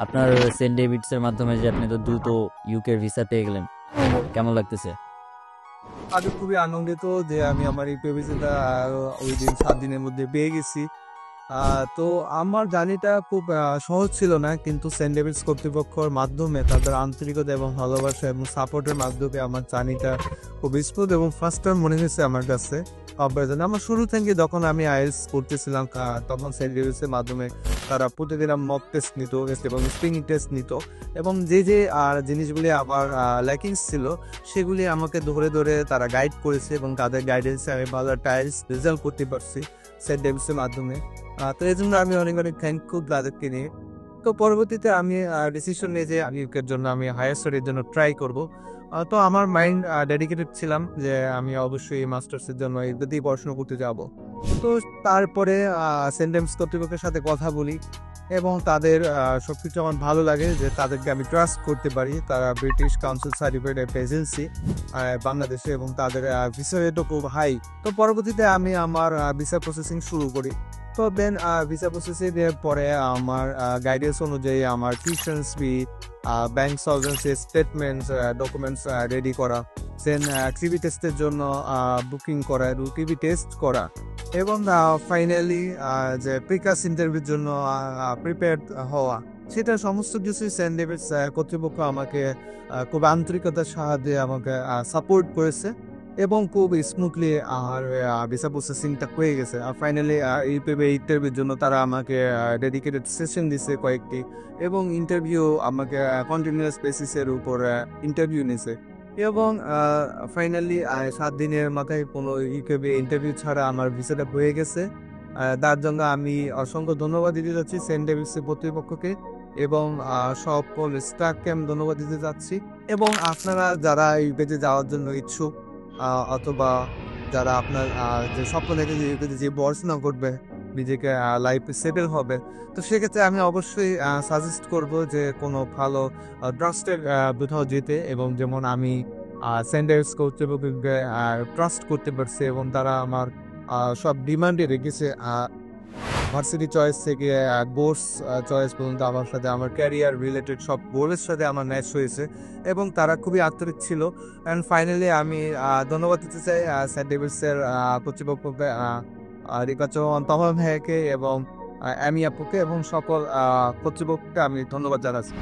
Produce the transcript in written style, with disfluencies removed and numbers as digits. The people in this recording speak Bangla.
আপনার সেন্ট ডেভিডস এর মাধ্যমে যে আপনি তো দ্রুত ইউকে ভিসা পেয়ে গেলেন, কেমন লাগতেছে? আমি খুবই আনন্দিত যে আমি আমার এই ভিসাটা ওই দিন 7 দিনের মধ্যে পেয়ে গেছি। তো আমার জার্নিটা খুব সহজ ছিল না, কিন্তু সেন্ট ডেভিডস কর্তৃপক্ষের মাধ্যমে তাদের আন্তরিকতা এবং ভালোবাসা এবং সাপোর্টের মাধ্যমে আমার জার্নিটা খুব স্মুথ এবং ফার্স্ট টাইম মনে হয়েছে আমার কাছে কম্পারিজন। আমার শুরু থেকে যখন আমি আইএলটিএস করতেছিলাম তখন সেন্ট ডেভিডসের মাধ্যমে তারা প্রতিদিন মক টেস্ট নিত এবং স্পিকিং টেস্ট নিত, এবং যে জিনিসগুলি আমার ল্যাকিংস ছিল সেগুলি আমাকে ধরে ধরে তারা গাইড করেছে, এবং তাদের গাইডেন্সে আমি ভালো টাইলস রেজাল্ট করতে পারছি সেন্ট ডেভিডসের মাধ্যমে। তো এই জন্য আমি অনেক অনেক থ্যাঙ্কফুল তাদেরকে নিয়ে। তো পরবর্তীতে আমি ডিসিশন নিয়ে যে আমি এর জন্য আমি হায়ার স্টাডির জন্য ট্রাই করব। তো আমার মাইন্ড ডেডিকেটেড ছিলাম যে আমি অবশ্যই মাস্টার্সের জন্য এটাতেই পড়াশোনা করতে যাব। তো তারপরে সেন্ট ডেমস কর্তৃপক্ষের সাথে কথা বলি, এবং তাদের সবকিছু আমার ভালো লাগে যে তাদেরকে আমি ট্রাস্ট করতে পারি। তারা ব্রিটিশ কাউন্সিল সার্টিফাইড এজেন্সি বাংলাদেশে, এবং তাদের ভিসা রেটও খুব হাই। তো পরবর্তীতে আমি আমার ভিসা প্রসেসিং শুরু করি। তো দেন ভিসা প্রসেসিং এর পরে আমার গাইডেন্স অনুযায়ী আমার tuitions fee, bank solvency statements, documents ready করা, দেন টিভি টেস্টের জন্য বুকিং করা, টিভি টেস্ট করা, এবং ফাইনালি যে প্রিকাস ইন্টারভিউর জন্য প্রিপেয়ার হওয়া, সেটা সমস্ত কিছুই সেন্ট ডেভিডস কর্তৃপক্ষ আমাকে খুব আন্তরিকতার সাহায্যে আমাকে সাপোর্ট করেছে, এবং খুব স্মুথলি আমার ভিসা প্রসেসিংটা হয়ে গেছে। আর ফাইনালি ইন্টারভিউর জন্য তারা আমাকে ডেডিকেটেড সেশন দিছে কয়েকটি, এবং ইন্টারভিউ আমাকে কন্টিনিউয়াস বেসিসের উপর ইন্টারভিউ নিছে, এবং ফাইনালি 7 দিনের মাথায় কোনো ইউকেবি ইন্টারভিউ ছাড়া আমার ভিসাটা হয়ে গেছে। তার জন্য আমি অসংখ্য ধন্যবাদ দিতে যাচ্ছি সেন্ট ডেভিডসের কর্তৃপক্ষকে, এবং সকল স্টাফকে আমি ধন্যবাদ দিতে যাচ্ছি। এবং আপনারা যারা ইউকেতে যাওয়ার জন্য ইচ্ছুক, অথবা যারা আপনার যে স্বপ্ন দেখে যে ইউকেতে যে পড়াশোনা করবে, নিজেকে লাইফে সেটেল হবে, তো সেক্ষেত্রে আমি অবশ্যই সাজেস্ট করব যে কোনো ভালো ট্রাস্টেড কোথাও যেতে, এবং যেমন আমি সেন্ট ডেভিডস কর্তৃপক্ষকে ট্রাস্ট করতে পারছি, এবং তারা আমার সব ডিমান্ডে রেখেছে। ভার্সিটি চয়েস থেকে কোর্স চয়েস পর্যন্ত আমার সাথে আমার ক্যারিয়ার রিলেটেড সব গোলের সাথে আমার ম্যাচ হয়েছে, এবং তারা খুবই আন্তরিক ছিল। অ্যান্ড ফাইনালি আমি ধন্যবাদ দিতে চাই সেন্ট ডেভিডসের কর্তৃপক্ষকে, রিকা চৌহান, তমাল ভাইয়াকে, এবং অ্যামি আপুকে, এবং সকল কর্তৃপক্ষকে আমি ধন্যবাদ জানাচ্ছি।